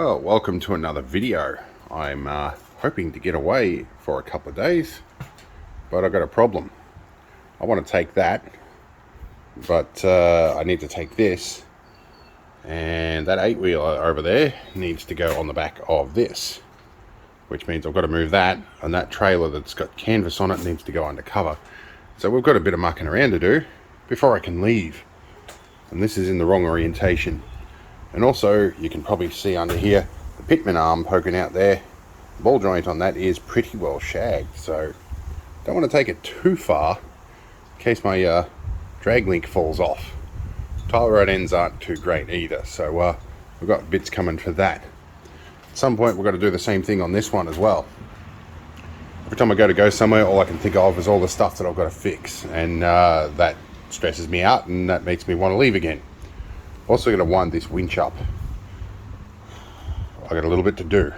Well, welcome to another video. I'm hoping to get away for a couple of days, but I've got a problem. I want to take that, but I need to take this, and that 8-wheeler over there needs to go on the back of this, which means I've got to move that, and that trailer that's got canvas on it needs to go undercover. So we've got a bit of mucking around to do before I can leave, and this is in the wrong orientation. And also, you can probably see under here, the pitman arm poking out there. The ball joint on that is pretty well shagged, so don't want to take it too far in case my drag link falls off. Tie rod ends aren't too great either, so we've got bits coming for that. At some point, we've got to do the same thing on this one as well. Every time I go somewhere, all I can think of is all the stuff that I've got to fix, and that stresses me out, and that makes me want to leave again. Also going to wind this winch up. I got a little bit to do.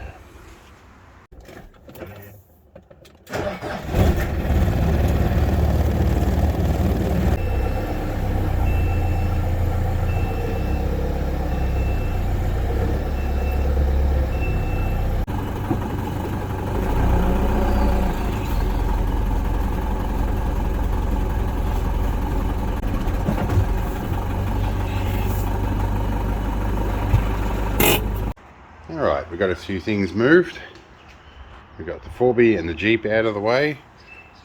Alright, we've got a few things moved. We've got the 4B and the Jeep out of the way.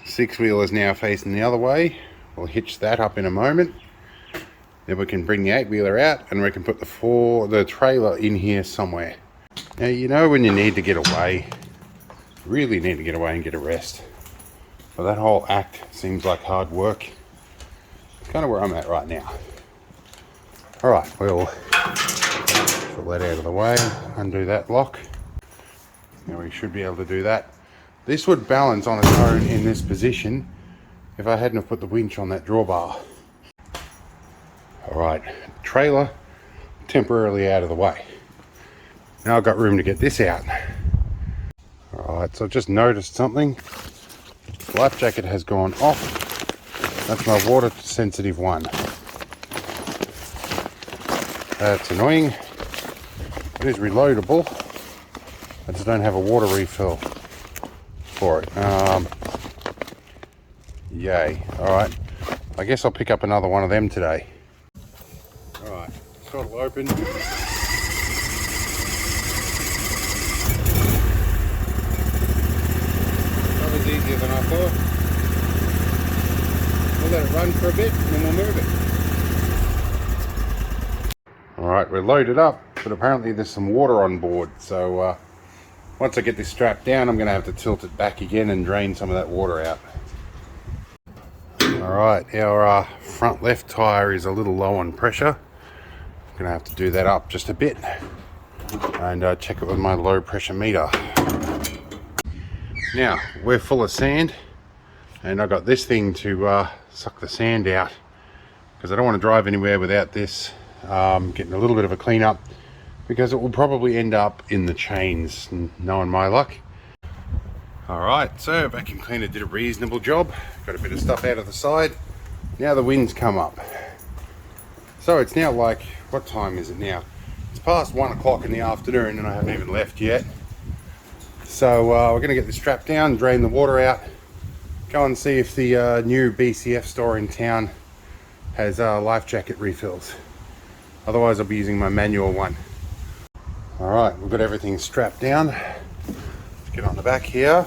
6-wheeler's now facing the other way. We'll hitch that up in a moment. Then we can bring the 8-wheeler out and we can put the trailer in here somewhere. Now, you know when you need to get away, really need to get away and get a rest. But that whole act seems like hard work. It's kind of where I'm at right now. Alright, we'll pull that out of the way, undo that lock. Now we should be able to do that. This would balance on its own in this position if I hadn't have put the winch on that drawbar. Alright, trailer temporarily out of the way. Now I've got room to get this out. Alright, so I've just noticed something. The life jacket has gone off. That's my water sensitive one. That's annoying. It is reloadable. I just don't have a water refill for it. Yay. Alright. I guess I'll pick up another one of them today. Alright. Throttle open. That was easier than I thought. We'll let it run for a bit and then we'll move it. Alright, we're loaded up. But apparently there's some water on board, so once I get this strapped down, I'm going to have to tilt it back again and drain some of that water out. Alright, our front left tyre is a little low on pressure. I'm going to have to do that up just a bit and check it with my low pressure meter. Now, we're full of sand and I've got this thing to suck the sand out because I don't want to drive anywhere without this getting a little bit of a clean up, because it will probably end up in the chains, knowing my luck. Alright, so vacuum cleaner did a reasonable job. Got a bit of stuff out of the side. Now the wind's come up. So it's now like, what time is it now? It's past 1 o'clock in the afternoon and I haven't even left yet. So we're going to get this strapped down, drain the water out, go and see if the new BCF store in town has life jacket refills. Otherwise I'll be using my manual one. Alright, we've got everything strapped down. Let's get on the back here,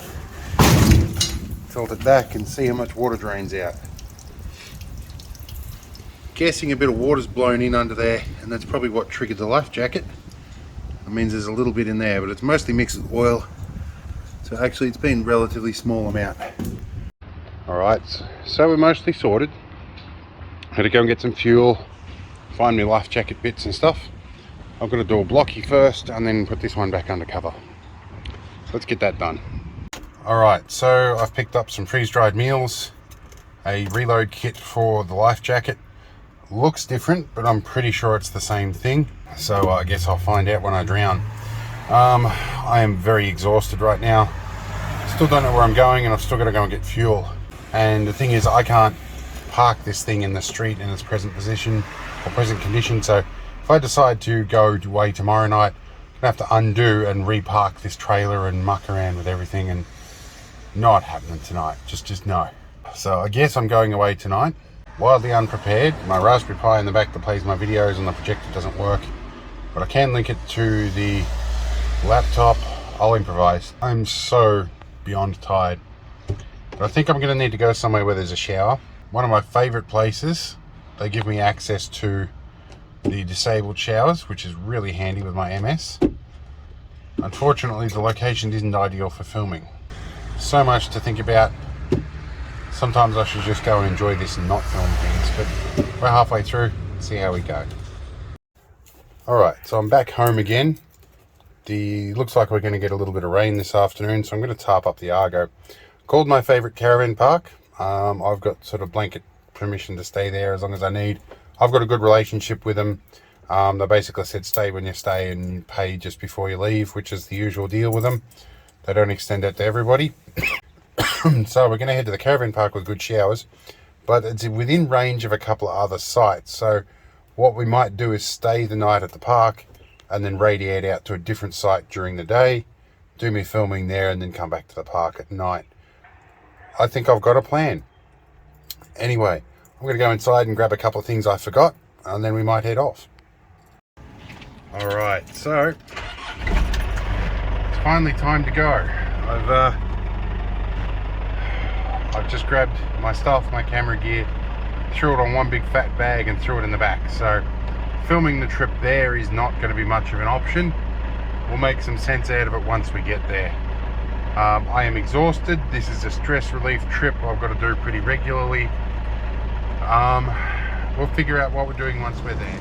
tilt it back and see how much water drains out. Guessing a bit of water's blown in under there, and that's probably what triggered the life jacket. That means there's a little bit in there, but it's mostly mixed with oil. So actually it's been a relatively small amount. Alright, so we're mostly sorted. Had to go and get some fuel, find me life jacket bits and stuff. I've got to do a blocky first and then put this one back under cover. So let's get that done. Alright, so I've picked up some freeze-dried meals, a reload kit for the life jacket. Looks different, but I'm pretty sure it's the same thing. So I guess I'll find out when I drown. I am very exhausted right now. Still don't know where I'm going and I've still got to go and get fuel. And the thing is, I can't park this thing in the street in its present position or present condition. So if I decide to go away tomorrow night, have to undo and repark this trailer and muck around with everything, and not happening tonight. Just no. So I guess I'm going away tonight, wildly unprepared. My Raspberry Pi in the back that plays my videos and the projector doesn't work, but I can link it to the laptop. I'll improvise. I'm so beyond tired, but I think I'm going to need to go somewhere where there's a shower. One of my favorite places, they give me access to the disabled showers, which is really handy with my MS. Unfortunately, the location isn't ideal for filming. So much to think about. Sometimes I should just go and enjoy this and not film things, but we're halfway through. See how we go. Alright, so I'm back home again. Looks like we're going to get a little bit of rain this afternoon, so I'm going to tarp up the Argo. Called my favourite caravan park. I've got sort of blanket permission to stay there as long as I need. I've got a good relationship with them. They basically said stay when you stay and pay just before you leave, which is the usual deal with them. They don't extend that to everybody. So we're going to head to the caravan park with good showers, but it's within range of a couple of other sites. So what we might do is stay the night at the park and then radiate out to a different site during the day, do me filming there, and then come back to the park at night. I think I've got a plan. Anyway, I'm going to go inside and grab a couple of things I forgot, and then we might head off. Alright, so it's finally time to go. I've just grabbed my stuff, my camera gear, threw it on one big fat bag and threw it in the back. So filming the trip there is not going to be much of an option. We'll make some sense out of it once we get there. I am exhausted. This is a stress relief trip I've got to do pretty regularly. We'll figure out what we're doing once we're there.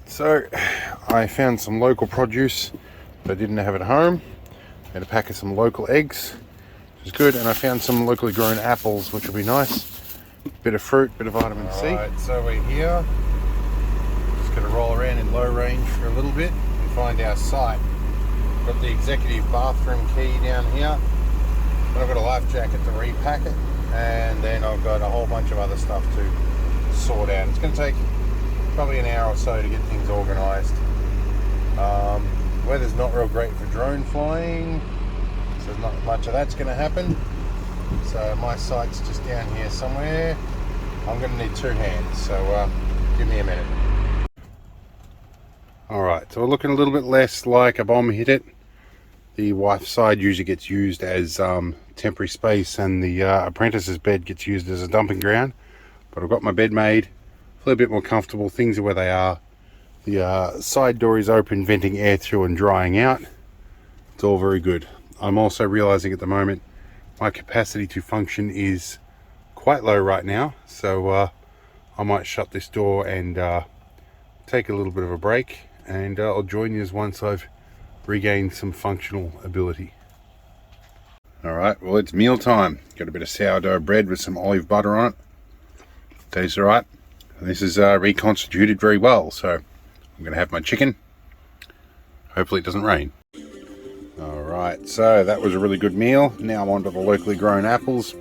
So I found some local produce that I didn't have at home. I had a pack of some local eggs, which is good, and I found some locally grown apples, which will be nice. Bit of fruit, bit of vitamin C. Alright, so we're here. Just gonna roll around in low range for a little bit and find our site. Got the executive bathroom key down here. Then I've got a life jacket to repack it, and then I've got a whole bunch of other stuff to sort out. It's gonna take probably an hour or so to get things organised. Weather's not real great for drone flying, so not much of that's going to happen. So my site's just down here somewhere. I'm going to need two hands, so give me a minute. Alright, so we're looking a little bit less like a bomb hit it. The wife's side usually gets used as temporary space, and the apprentice's bed gets used as a dumping ground. But I've got my bed made. A little bit more comfortable. Things are where they are. The side door is open, venting air through and drying out. It's all very good. I'm also realizing at the moment my capacity to function is quite low right now, so I might shut this door and take a little bit of a break, and I'll join you once I've regained some functional ability. Alright, well, it's meal time. Got a bit of sourdough bread with some olive butter on it. Tastes alright. This is reconstituted very well, so I'm going to have my chicken. Hopefully it doesn't rain. Alright, so that was a really good meal. Now I'm on to the locally grown apples.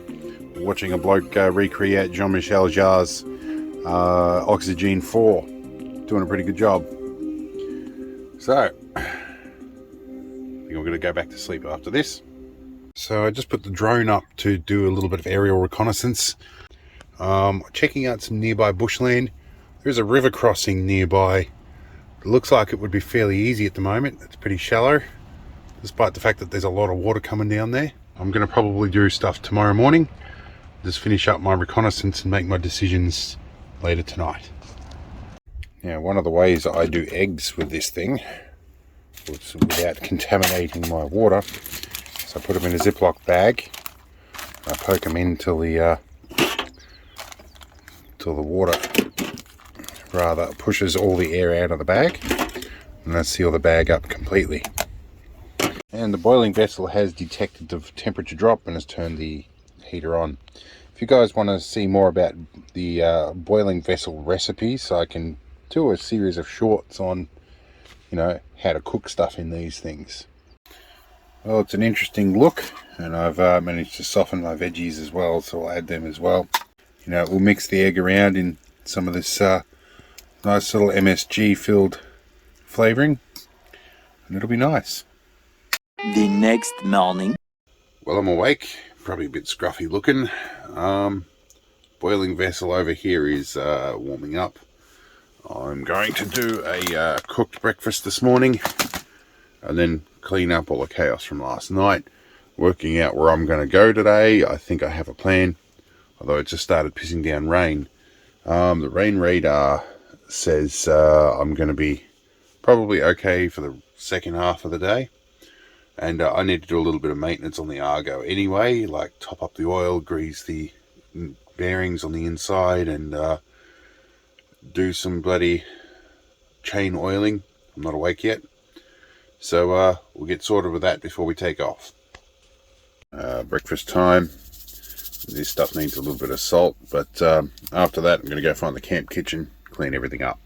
Watching a bloke recreate Jean-Michel Jarre's Oxygen 4. Doing a pretty good job. So, I think I'm going to go back to sleep after this. So I just put the drone up to do a little bit of aerial reconnaissance. Checking out some nearby bushland. There's a river crossing nearby. It looks like it would be fairly easy at the moment. It's pretty shallow, despite the fact that there's a lot of water coming down there. I'm going to probably do stuff tomorrow morning. Just finish up my reconnaissance and make my decisions later tonight. Now, one of the ways that I do eggs with this thing, without contaminating my water, so I put them in a Ziploc bag. I poke them in till the water rather pushes all the air out of the bag, and I seal the bag up completely. And the boiling vessel has detected the temperature drop and has turned the heater on. If you guys want to see more about the boiling vessel recipes, I can do a series of shorts on, how to cook stuff in these things. Well, it's an interesting look, and I've managed to soften my veggies as well, so I'll add them as well. We'll mix the egg around in some of this nice little MSG filled flavouring, and it'll be nice. The next morning. Well, I'm awake, probably a bit scruffy looking. Boiling vessel over here is warming up. I'm going to do a cooked breakfast this morning, and then clean up all the chaos from last night, working out where I'm going to go today. I think I have a plan, although it just started pissing down rain. The rain radar says I'm going to be probably okay for the second half of the day, and I need to do a little bit of maintenance on the Argo anyway, like top up the oil, grease the bearings on the inside, and do some bloody chain oiling. I'm not awake yet, so we'll get sorted with that before we take off. Breakfast time. This stuff needs a little bit of salt, but after that I'm going to go find the camp kitchen, clean everything up.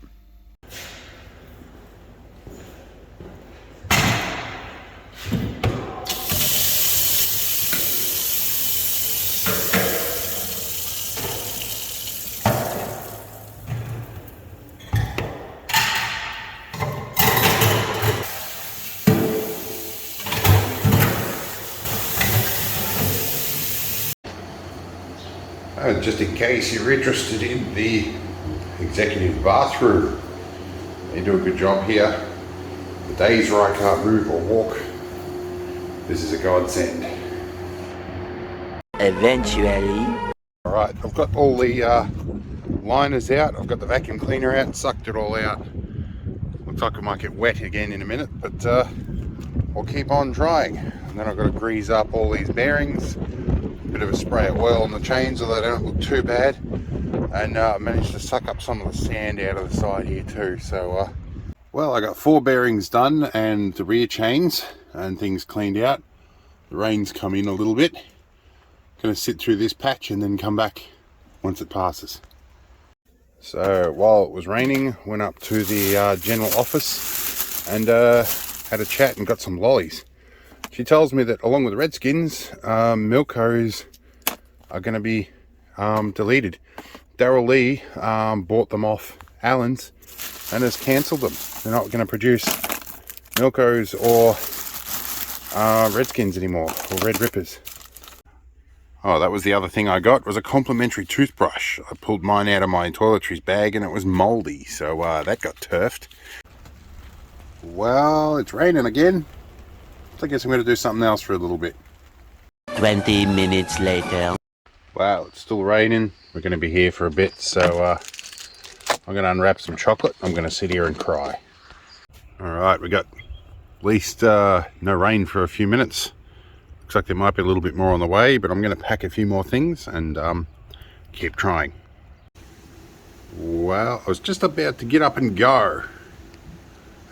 Just in case you're interested in the executive bathroom, they do a good job here. The days where I can't move or walk, this is a godsend. Eventually. Alright, I've got all the liners out, I've got the vacuum cleaner out, sucked it all out. Looks like it might get wet again in a minute, but I'll keep on trying. And then I've got to grease up all these bearings, bit of a spray of oil on the chains so they don't look too bad, and managed to suck up some of the sand out of the side here too. So well, I got 4 bearings done and the rear chains and things cleaned out. The rain's come in a little bit. Gonna sit through this patch and then come back once it passes. So while it was raining, went up to the general office and had a chat and got some lollies. She tells me that along with the Redskins, Milkos are going to be deleted. Daryl Lee bought them off Allen's and has cancelled them. They're not going to produce Milkos or Redskins anymore, or Red Rippers. Oh, that was the other thing I got, was a complimentary toothbrush. I pulled mine out of my toiletries bag and it was mouldy, so that got turfed. Well, it's raining again. I guess I'm going to do something else for a little bit. 20 minutes later. Wow, it's still raining. We're going to be here for a bit, so I'm going to unwrap some chocolate. I'm going to sit here and cry. Alright, we got at least no rain for a few minutes. Looks like there might be a little bit more on the way, but I'm going to pack a few more things and keep trying. Well, I was just about to get up and go.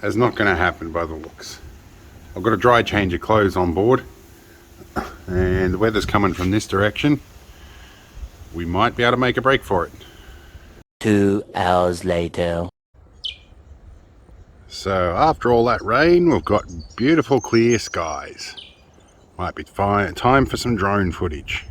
That's not going to happen by the looks. I've got a dry change of clothes on board, and the weather's coming from this direction. We might be able to make a break for it. 2 hours later. So after all that rain, we've got beautiful clear skies. Might be time for some drone footage.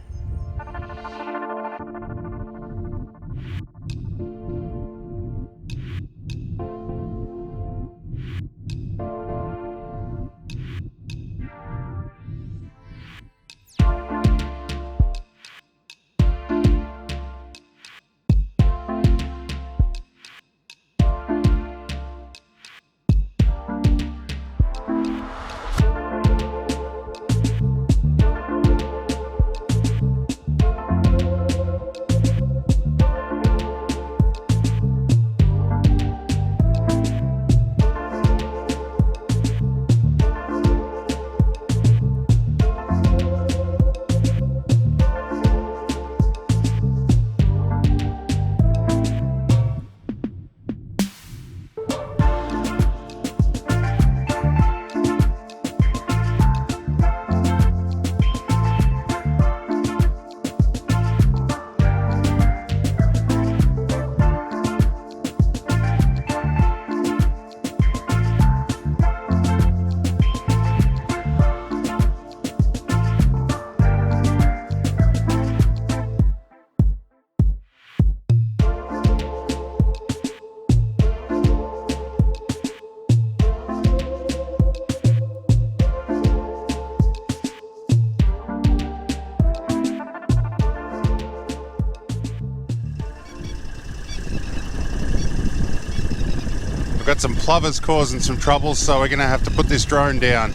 got some plovers causing some trouble, so we're going to have to put this drone down.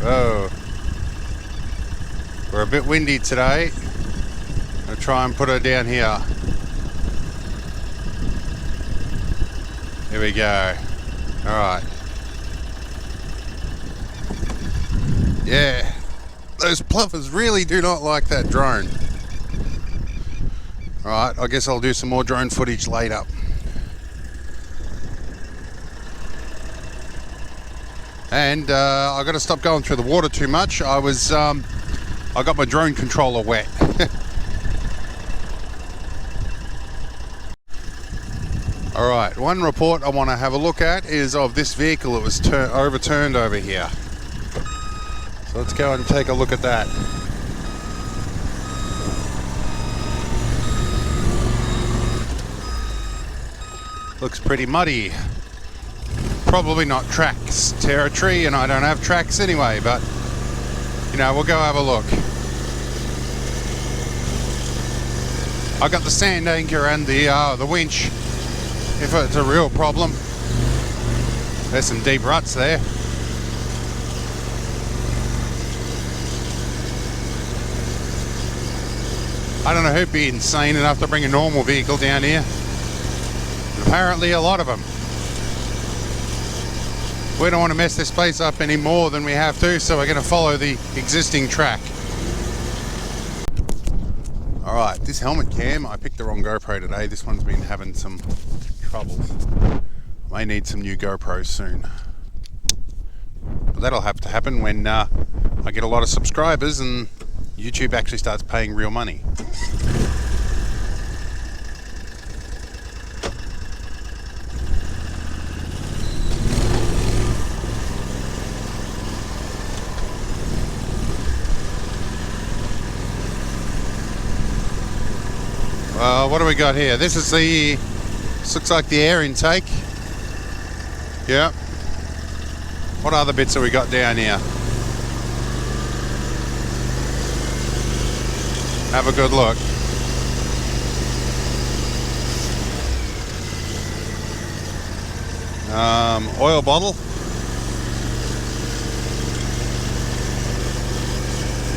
Oh, we're a bit windy today. I'll try and put her down here. Here we go. Alright. Yeah, those plovers really do not like that drone. Alright, I guess I'll do some more drone footage later. And I got to stop going through the water too much. I got my drone controller wet. Alright, one report I want to have a look at is of this vehicle that was overturned over here. So let's go and take a look at that. Looks pretty muddy. Probably not tracks territory, and I don't have tracks anyway, but you know, we'll go have a look. I got the sand anchor and the winch if it's a real problem. There's some deep ruts there. I don't know who'd be insane enough to bring a normal vehicle down here. Apparently a lot of them. We don't want to mess this place up any more than we have to, so we're going to follow the existing track. Alright, this helmet cam, I picked the wrong GoPro today. This one's been having some troubles. I may need some new GoPros soon. But that'll have to happen when I get a lot of subscribers and YouTube actually starts paying real money. What do we got here? This looks like the air intake. Yeah. What other bits have we got down here? Have a good look. Oil bottle.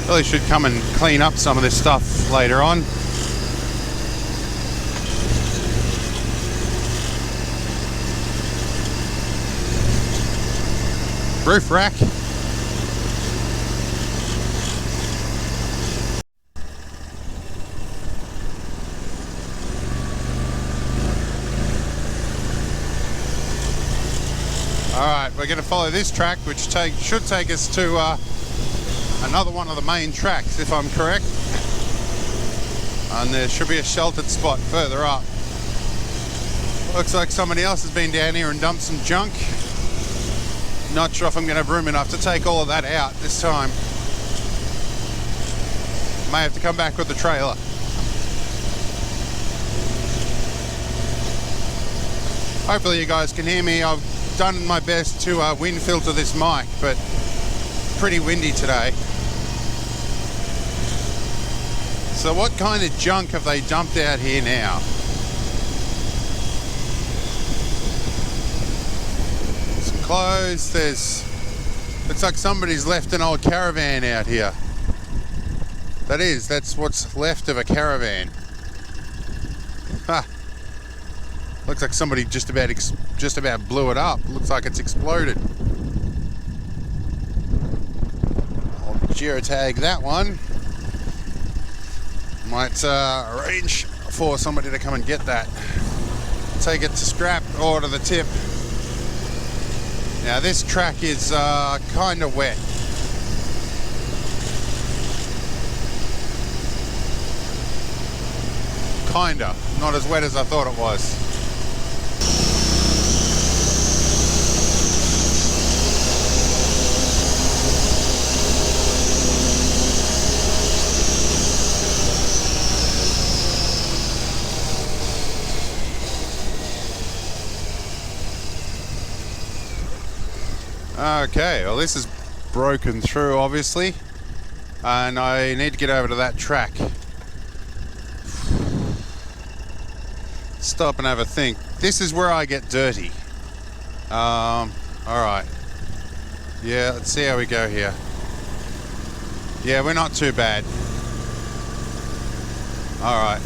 Really should come and clean up some of this stuff later on. Roof rack. Alright, we're going to follow this track, which should take us to another one of the main tracks, if I'm correct. And there should be a sheltered spot further up. Looks like somebody else has been down here and dumped some junk. Not sure if I'm going to have room enough to take all of that out this time. May have to come back with the trailer. Hopefully you guys can hear me. I've done my best to wind filter this mic, but pretty windy today. So what kind of junk have they dumped out here now? Clothes, looks like somebody's left an old caravan out here. That's what's left of a caravan. Ha! Looks like somebody just about blew it up. Looks like it's exploded. I'll geotag that one. Might arrange for somebody to come and get that. Take it to scrap or to the tip. Now this track is kind of wet. Kinda, not as wet as I thought it was. Okay, well this is broken through obviously, and I need to get over to that track. stop and have a think. This is where I get dirty. Alright. Yeah, let's see how we go here. Yeah, we're not too bad. Alright.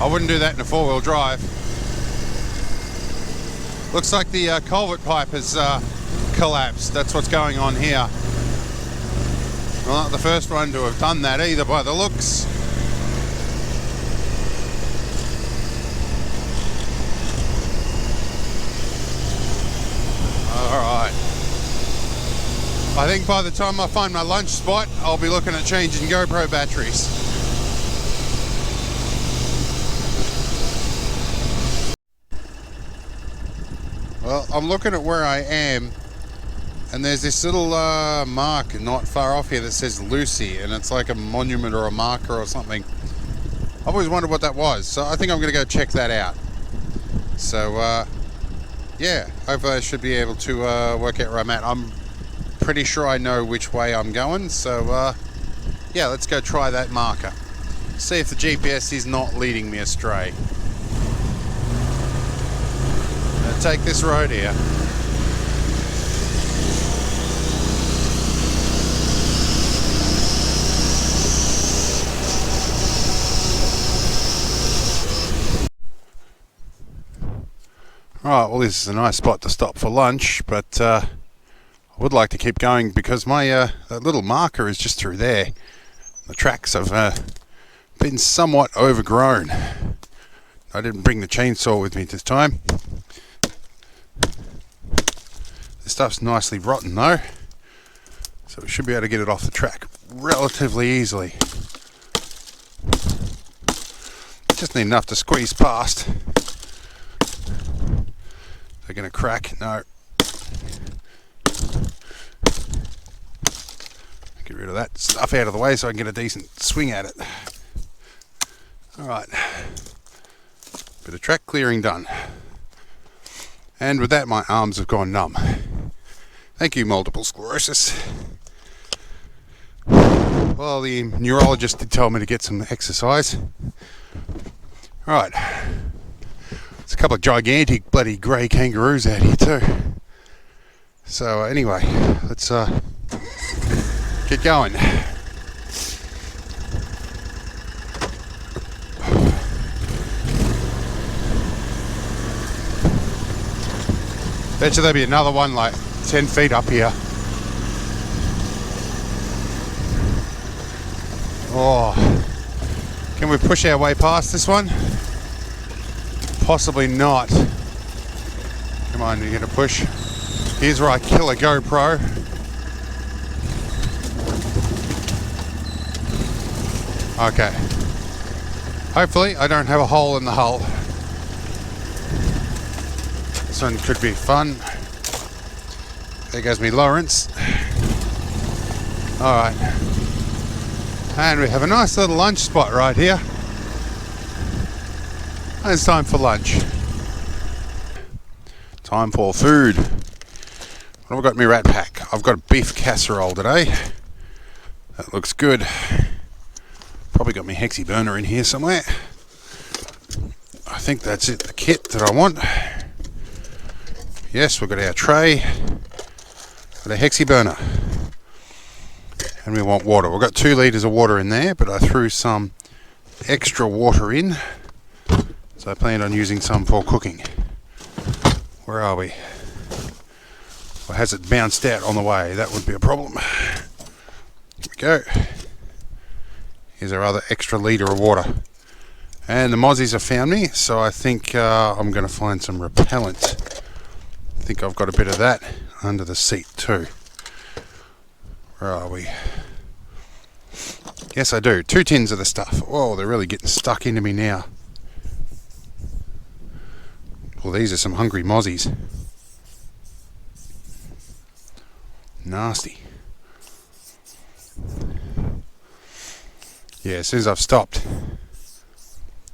I wouldn't do that in a four-wheel drive. Looks like the culvert pipe has collapsed. That's what's going on here. I'm not the first one to have done that either by the looks. Alright. I think by the time I find my lunch spot, I'll be looking at changing GoPro batteries. Well, I'm looking at where I am, and there's this little mark not far off here that says Lucy, and it's like a monument or a marker or something. I've always wondered what that was, so I think I'm going to go check that out. So, yeah, hopefully I should be able to work out where I'm at. I'm pretty sure I know which way I'm going, so yeah, let's go try that marker. See if the GPS is not leading me astray. Take this road here. Alright, well this is a nice spot to stop for lunch, but I would like to keep going because my that little marker is just through there. The tracks have been somewhat overgrown. I didn't bring the chainsaw with me this time. The stuff's nicely rotten though, so we should be able to get it off the track relatively easily. Just need enough to squeeze past. They're going to crack. No. Get rid of that stuff out of the way so I can get a decent swing at it. Alright. Bit of track clearing done. And with that, my arms have gone numb. Thank you, Multiple Sclerosis. Well, the neurologist did tell me to get some exercise. Alright. There's a couple of gigantic bloody grey kangaroos out here too. So anyway, let's get going. Bet you there'll be another one like 10 feet up here. Oh, can we push our way past this one? Possibly not. Come on, you're gonna push. Here's where I kill a GoPro. Okay. Hopefully I don't have a hole in the hull. This one could be fun. There goes me Lawrence. Alright. And we have a nice little lunch spot right here. And it's time for lunch. Time for food. What have I got in my rat pack? I've got a beef casserole today. That looks good. Probably got my hexy burner in here somewhere. I think that's it, the kit that I want. Yes, we've got our tray, got a hexy burner, and we want water. We've got 2 litres of water in there, but I threw some extra water in, so I planned on using some for cooking. Where are we? Or has it bounced out on the way? That would be a problem. Here we go. Here's our other extra litre of water. And the mozzies have found me, so I think I'm going to find some repellent. I think I've got a bit of that under the seat too. Where are we? Yes, I do. 2 tins of the stuff. Oh, they're really getting stuck into me now. Well, these are some hungry mozzies. Nasty. Yeah, as soon as I've stopped,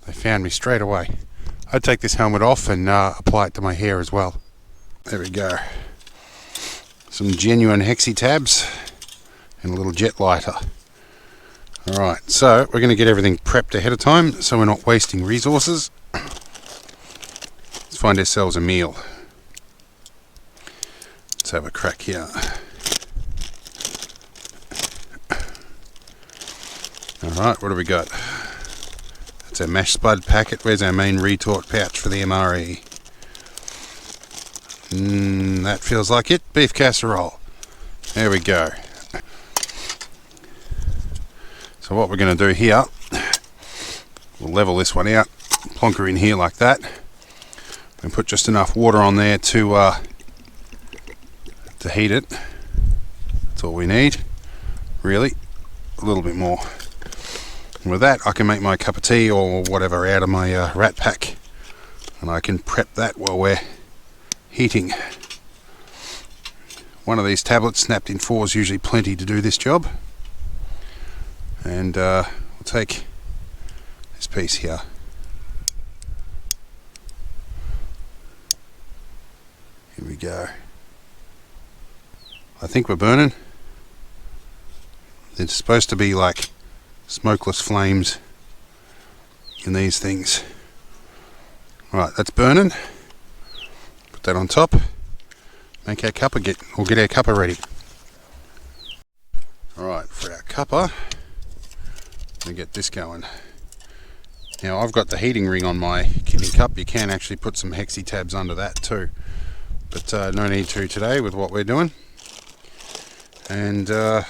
they found me straight away. I'd take this helmet off and apply it to my hair as well. There we go. Some genuine hexy tabs and a little jet lighter. Alright, so we're going to get everything prepped ahead of time so we're not wasting resources. Let's find ourselves a meal. Let's have a crack here. Alright, what do we got? That's our mashed spud packet. Where's our main retort pouch for the MRE? That feels like it. Beef casserole. There we go. So what we're going to do here, we'll level this one out, plonk her in here like that, and put just enough water on there to heat it. That's all we need, really. A little bit more. And with that, I can make my cup of tea or whatever out of my rat pack, and I can prep that while we're heating. One of these tablets snapped in 4 is usually plenty to do this job. And we'll take this piece here. Here we go. I think we're burning. It's supposed to be like smokeless flames in these things. Right, that's burning. Put that on top. Make our cuppa we'll get our cuppa ready. Alright, for our cuppa, we get this going. Now I've got the heating ring on my kidney cup. You can actually put some hexi tabs under that too, but no need to today with what we're doing. And where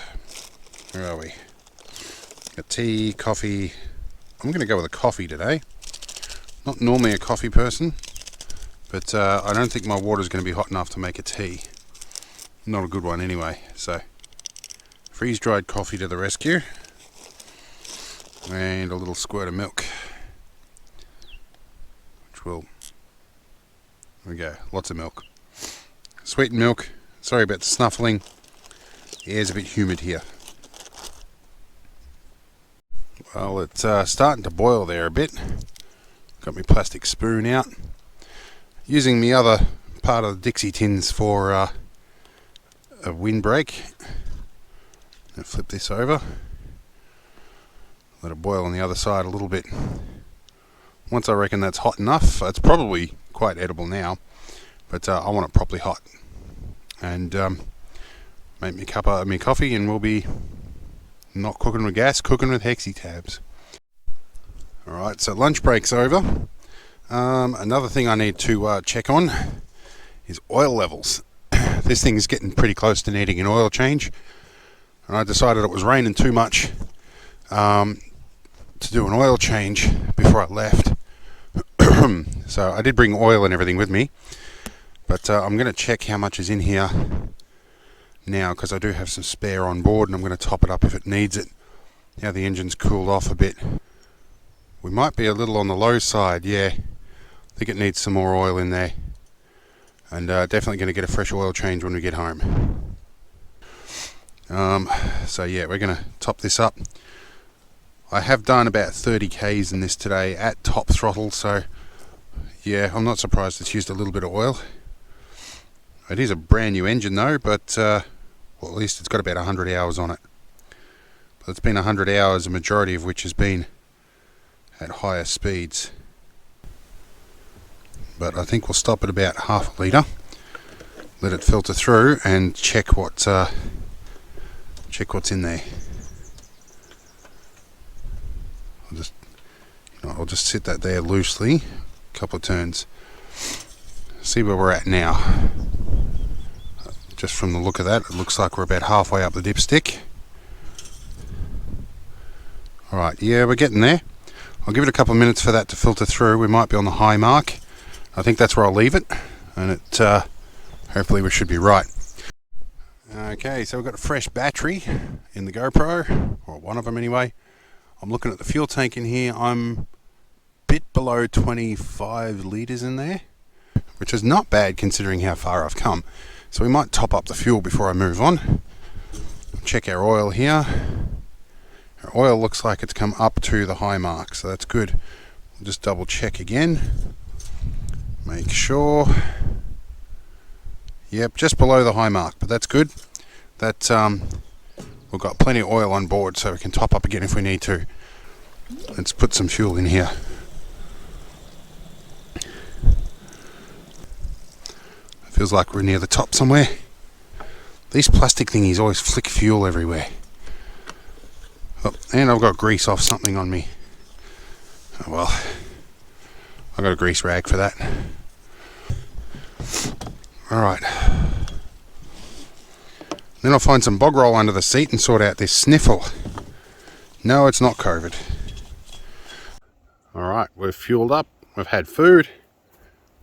are we? Got tea, coffee. I'm going to go with a coffee today. Not normally a coffee person, but I don't think my water is going to be hot enough to make a tea. Not a good one anyway. So freeze-dried coffee to the rescue. And a little squirt of milk, which will, there we go, lots of milk, sweetened milk. Sorry about the snuffling, the air's a bit humid here. Well, it's starting to boil there a bit. Got my plastic spoon out, using the other part of the Dixie tins for a windbreak. I'll flip this over. Let it boil on the other side a little bit. Once I reckon that's hot enough, it's probably quite edible now, but I want it properly hot. And make me a cup of me coffee, and we'll be not cooking with gas, cooking with hexi tabs. Alright, so lunch break's over. Another thing I need to check on is oil levels. This thing is getting pretty close to needing an oil change, and I decided it was raining too much to do an oil change before I left. So I did bring oil and everything with me, but I'm going to check how much is in here now, because I do have some spare on board, and I'm going to top it up if it needs it. Now the engine's cooled off a bit. We might be a little on the low side, yeah. I think it needs some more oil in there, and definitely going to get a fresh oil change when we get home. So yeah, we're going to top this up. I have done about 30 Ks in this today at top throttle, so yeah, I'm not surprised it's used a little bit of oil. It is a brand new engine though, but well, at least it's got about 100 hours on it. But it's been 100 hours, a majority of which has been at higher speeds. But I think we'll stop at about half a litre, let it filter through, and check what's in there. I'll just sit that there loosely, a couple of turns, see where we're at now. Just from the look of that, it looks like we're about halfway up the dipstick. Alright, yeah, we're getting there. I'll give it a couple of minutes for that to filter through. We might be on the high mark. I think that's where I'll leave it, and it hopefully we should be right. Okay, so we've got a fresh battery in the GoPro, or one of them anyway. I'm looking at the fuel tank in here. I'm a bit below 25 litres in there, which is not bad considering how far I've come. So we might top up the fuel before I move on. Check our oil here. Our oil looks like it's come up to the high mark, so that's good. We'll just double check again. Make sure. Yep, just below the high mark, but that's good. That We've got plenty of oil on board so we can top up again if we need to. Let's put some fuel in here. Feels like we're near the top somewhere. These plastic thingies always flick fuel everywhere. Oh, and I've got grease off something on me. Oh well, I've got a grease rag for that. Alright. Then I'll find some bog roll under the seat and sort out this sniffle. No, it's not COVID. Alright, we've fueled up, we've had food,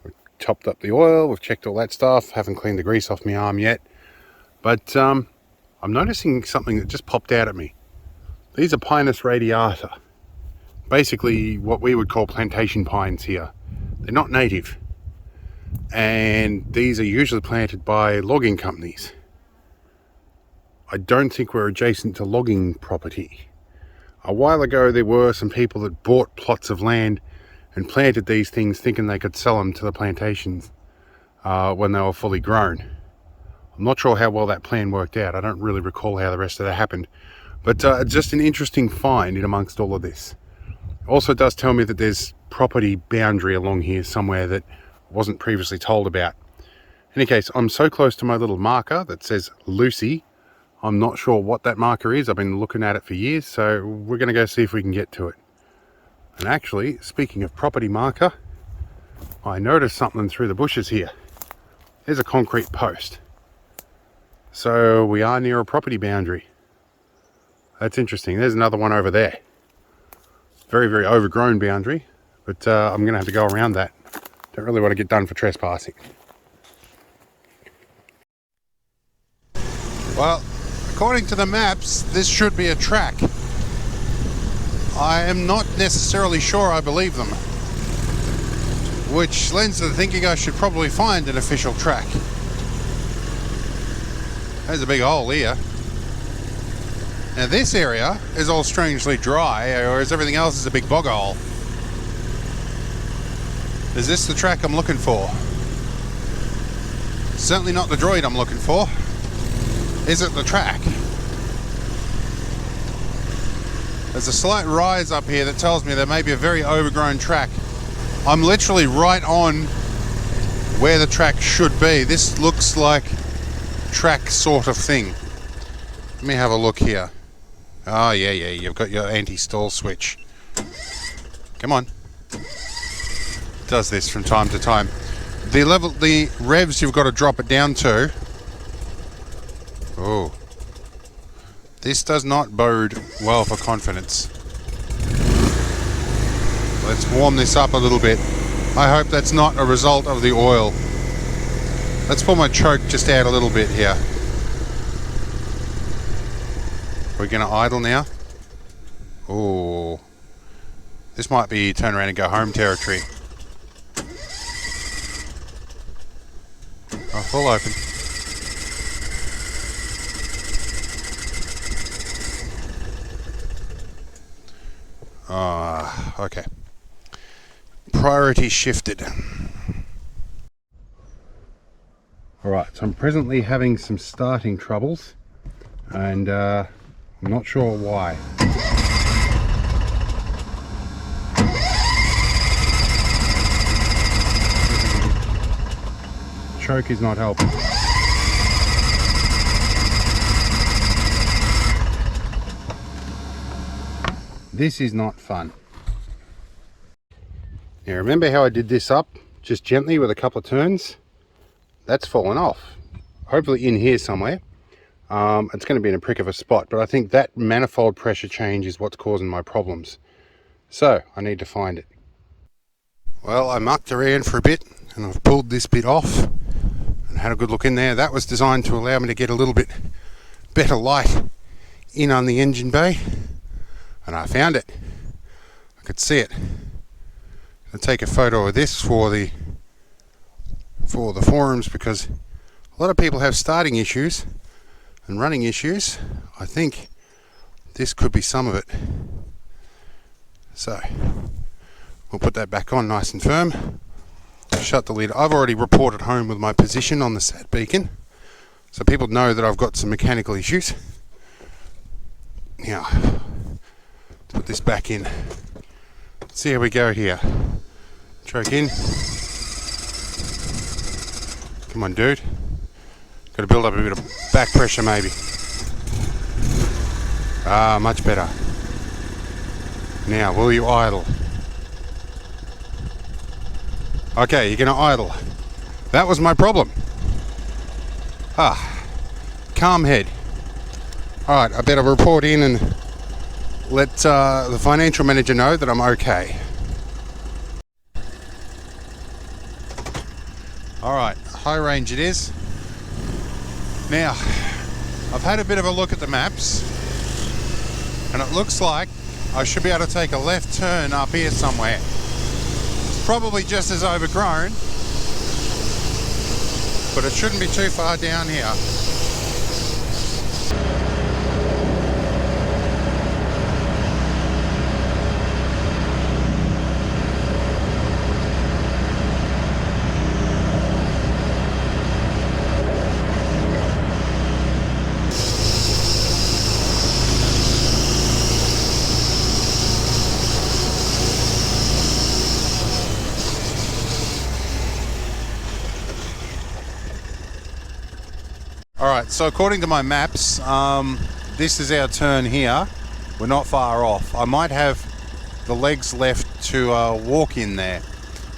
we've topped up the oil, we've checked all that stuff, haven't cleaned the grease off my arm yet. But I'm noticing something that just popped out at me. These are Pinus radiata. Basically what we would call plantation pines here. They're not native. And these are usually planted by logging companies. I don't think we're adjacent to logging property. A while ago there were some people that bought plots of land and planted these things thinking they could sell them to the plantations when they were fully grown. I'm not sure how well that plan worked out. I don't really recall how the rest of that happened. But just an interesting find in amongst all of this. Also does tell me that there's property boundary along here somewhere that I wasn't previously told about. In any case, I'm so close to my little marker that says Lucy. I'm not sure what that marker is. I've been looking at it for years, so we're going to go see if we can get to it. And actually, speaking of property marker, I noticed something through the bushes here. There's a concrete post. So we are near a property boundary. That's interesting. There's another one over there. Very, very overgrown boundary, but I'm going to have to go around that. Don't really want to get done for trespassing. Well, according to the maps, this should be a track. I am not necessarily sure I believe them, which lends to thinking I should probably find an official track. There's a big hole here. Now this area is all strangely dry, whereas everything else is a big bog hole. Is this the track I'm looking for? Certainly not the droid I'm looking for. Is it the track? There's a slight rise up here that tells me there may be a very overgrown track. I'm literally right on where the track should be. This looks like track sort of thing. Let me have a look here. Oh yeah, you've got your anti-stall switch. Come on. It does this from time to time. The revs you've got to drop it down to. Oh. This does not bode well for confidence. Let's warm this up a little bit. I hope that's not a result of the oil. Let's pull my choke just out a little bit here. We're going to idle now. Oh, this might be turn around and go home territory. Oh, full open. Okay. Priority shifted. Alright, so I'm presently having some starting troubles, and I'm not sure why. Choke is not helping. This is not fun. Now remember how I did this up just gently with a couple of turns? That's fallen off. Hopefully in here somewhere. It's going to be in a prick of a spot, but I think that manifold pressure change is what's causing my problems. So I need to find it. Well, I mucked around for a bit and I've pulled this bit off and had a good look in there. That was designed to allow me to get a little bit better light in on the engine bay, and I found it. I could see it. I'll take a photo of this for the forums, because a lot of people have starting issues and running issues. I think this could be some of it. So we'll put that back on nice and firm. Shut the lid. I've already reported home with my position on the sat beacon, so people know that I've got some mechanical issues. Now, put this back in. See how we go here. Choke in. Come on, dude. Got to build up a bit of back pressure, maybe. Ah, much better. Now, will you idle? Okay, you're going to idle. That was my problem. Calm head. Alright, I better report in and let the financial manager know that I'm okay. Alright, high range it is. Now, I've had a bit of a look at the maps, and it looks like I should be able to take a left turn up here somewhere. It's probably just as overgrown, but it shouldn't be too far down here. Alright, so according to my maps, this is our turn here. We're not far off. I might have the legs left to walk in there,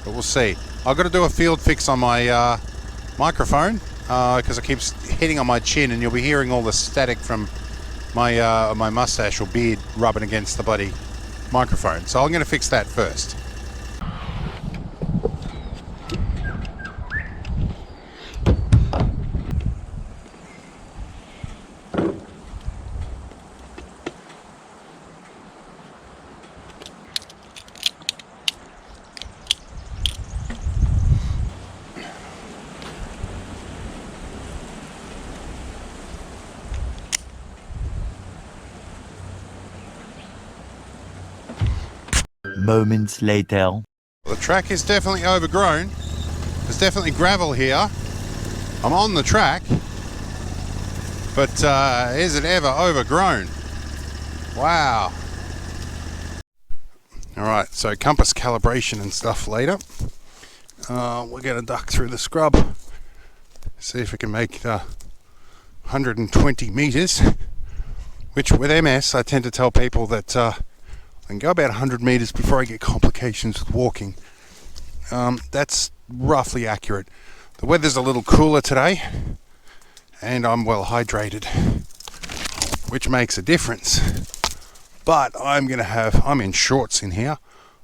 but we'll see. I've got to do a field fix on my microphone because it keeps hitting on my chin, and you'll be hearing all the static from my my mustache or beard rubbing against the bloody microphone. So I'm going to fix that first. Moments later. The track is definitely overgrown. There's definitely gravel here. I'm on the track, but is it ever overgrown? Wow. Alright, so compass calibration and stuff later. We're going to duck through the scrub, see if we can make 120 metres, which with MS I tend to tell people that I can go about 100 metres before I get complications with walking. That's roughly accurate. The weather's a little cooler today, and I'm well hydrated, which makes a difference. But I'm in shorts in here.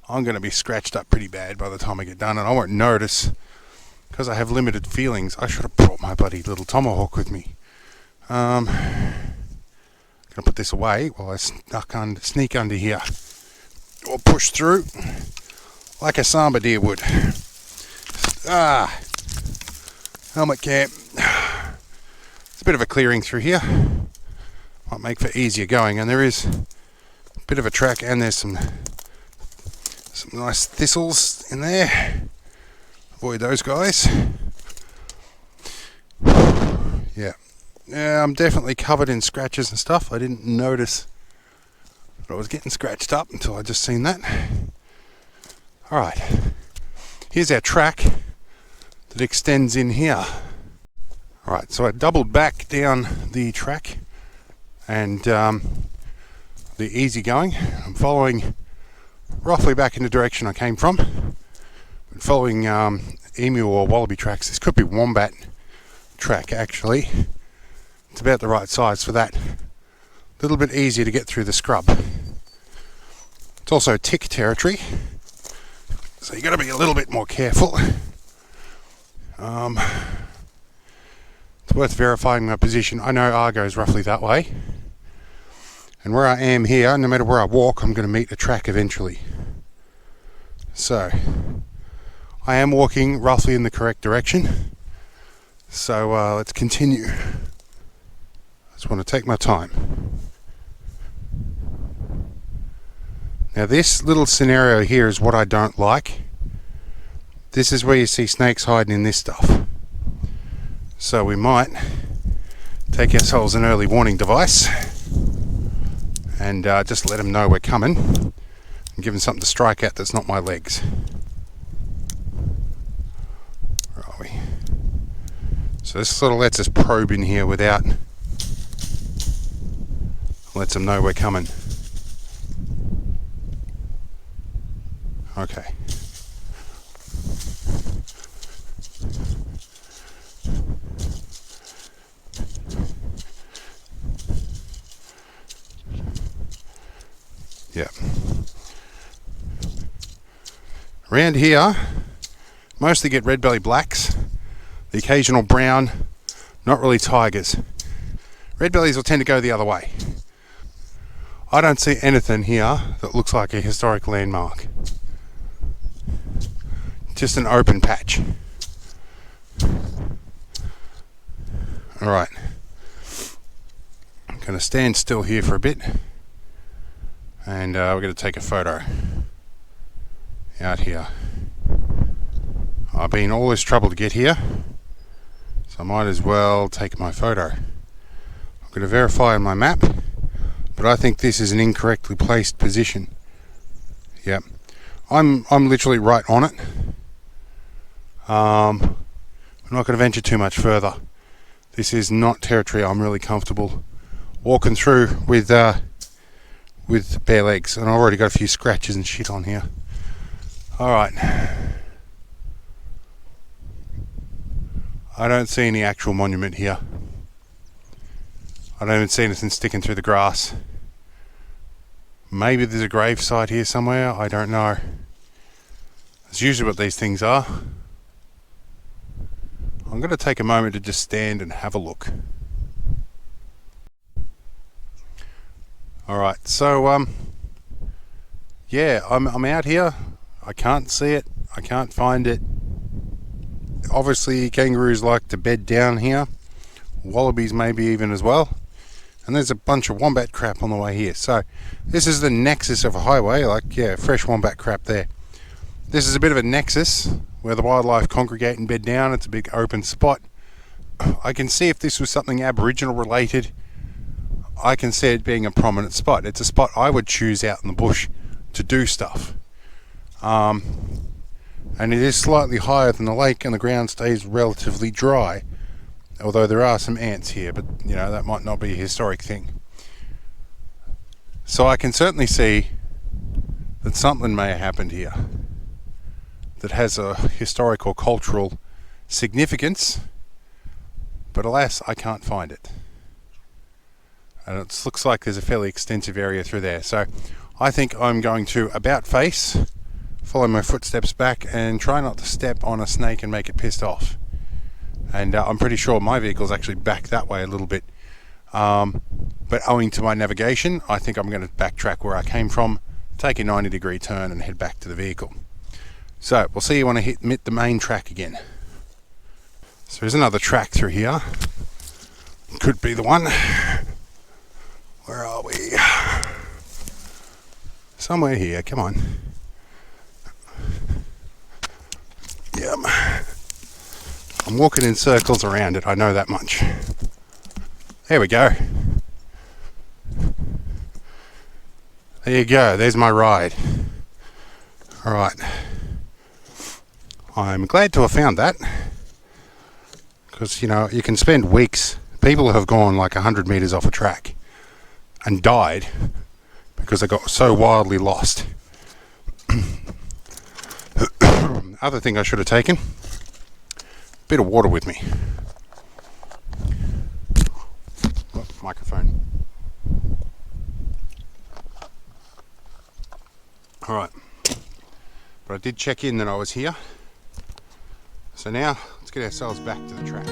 I'm going to be scratched up pretty bad by the time I get done, and I won't notice because I have limited feelings. I should have brought my bloody little tomahawk with me. I'm going to put this away while I sneak under here. Or push through like a samba deer would. Helmet camp. It's a bit of a clearing through here. Might make for easier going, and there is a bit of a track, and there's some nice thistles in there. Avoid those guys. Yeah, I'm definitely covered in scratches and stuff. I didn't notice I was getting scratched up until I just seen that. Alright, here's our track that extends in here. Alright, so I doubled back down the track and the easy going. I'm following roughly back in the direction I came from. I'm following emu or wallaby tracks. This could be wombat track actually. It's about the right size for that. A little bit easier to get through the scrub. It's also tick territory, so you got to be a little bit more careful. It's worth verifying my position. I know Argo is roughly that way, and where I am here, no matter where I walk, I'm going to meet a track eventually. So I am walking roughly in the correct direction, so let's continue. I just want to take my time. Now this little scenario here is what I don't like. This is where you see snakes hiding in this stuff. So we might take ourselves an early warning device and just let them know we're coming and give them something to strike at that's not my legs. Where are we? So this sort of lets us probe in here without, lets them know we're coming. Okay. Yeah. Around here, mostly get red belly blacks, the occasional brown, not really tigers. Red bellies will tend to go the other way. I don't see anything here that looks like a historic landmark. Just an open patch. Alright. I'm going to stand still here for a bit. And we're going to take a photo out here. I've been all this trouble to get here, so I might as well take my photo. I'm going to verify on my map, but I think this is an incorrectly placed position. Yep, I'm literally right on it. I'm not going to venture too much further. This is not territory I'm really comfortable walking through with bare legs, and I've already got a few scratches and shit on here. Alright. I don't see any actual monument here. I don't even see anything sticking through the grass. Maybe there's a gravesite here somewhere, I don't know. That's usually what these things are. I'm going to take a moment to just stand and have a look. Alright, so yeah, I'm out here. I can't see it. I can't find it. Obviously kangaroos like to bed down here. Wallabies maybe even as well. And there's a bunch of wombat crap on the way here. So this is the nexus of a highway, like, yeah, fresh wombat crap there. This is a bit of a nexus where the wildlife congregate and bed down. It's a big open spot. I can see if this was something Aboriginal related, I can see it being a prominent spot. It's a spot I would choose out in the bush to do stuff. And it is slightly higher than the lake, and the ground stays relatively dry. Although there are some ants here, but you know, that might not be a historic thing. So I can certainly see that something may have happened here that has a historic or cultural significance, but alas, I can't find it. And it looks like there's a fairly extensive area through there. So I think I'm going to about face, follow my footsteps back, and try not to step on a snake and make it pissed off. And I'm pretty sure my vehicle's actually back that way a little bit. But owing to my navigation, I think I'm going to backtrack where I came from, take a 90-degree turn and head back to the vehicle. So we'll see you when I hit the main track again. So there's another track through here. Could be the one. Where are we? Somewhere here, come on. Yep. I'm walking in circles around it, I know that much. There we go. There you go, there's my ride. Alright. I'm glad to have found that. Because, you know, you can spend weeks. People have gone like 100 metres off a track and died because they got so wildly lost. Other thing I should have taken, a bit of water with me. Oh, microphone. Alright. But I did check in that I was here. So now, let's get ourselves back to the track.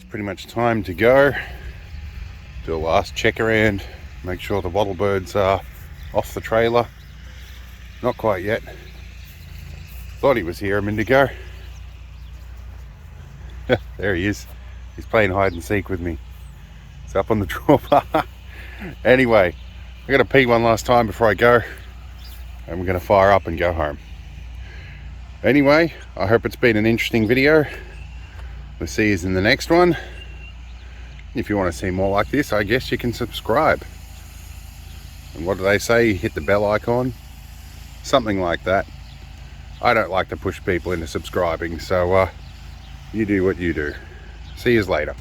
pretty much time to go. Do a last check around, make sure the wattle birds are off the trailer. Not quite yet. Thought he was here a minute ago. There he is. He's playing hide and seek with me. It's up on the drawbar. Anyway, I gotta pee one last time before I go, and we're gonna fire up and go home. Anyway, I hope it's been an interesting video. We'll see you in the next one. If you want to see more like this, I guess you can subscribe. And what do they say? Hit the bell icon? Something like that. I don't like to push people into subscribing, so you do what you do. See you later.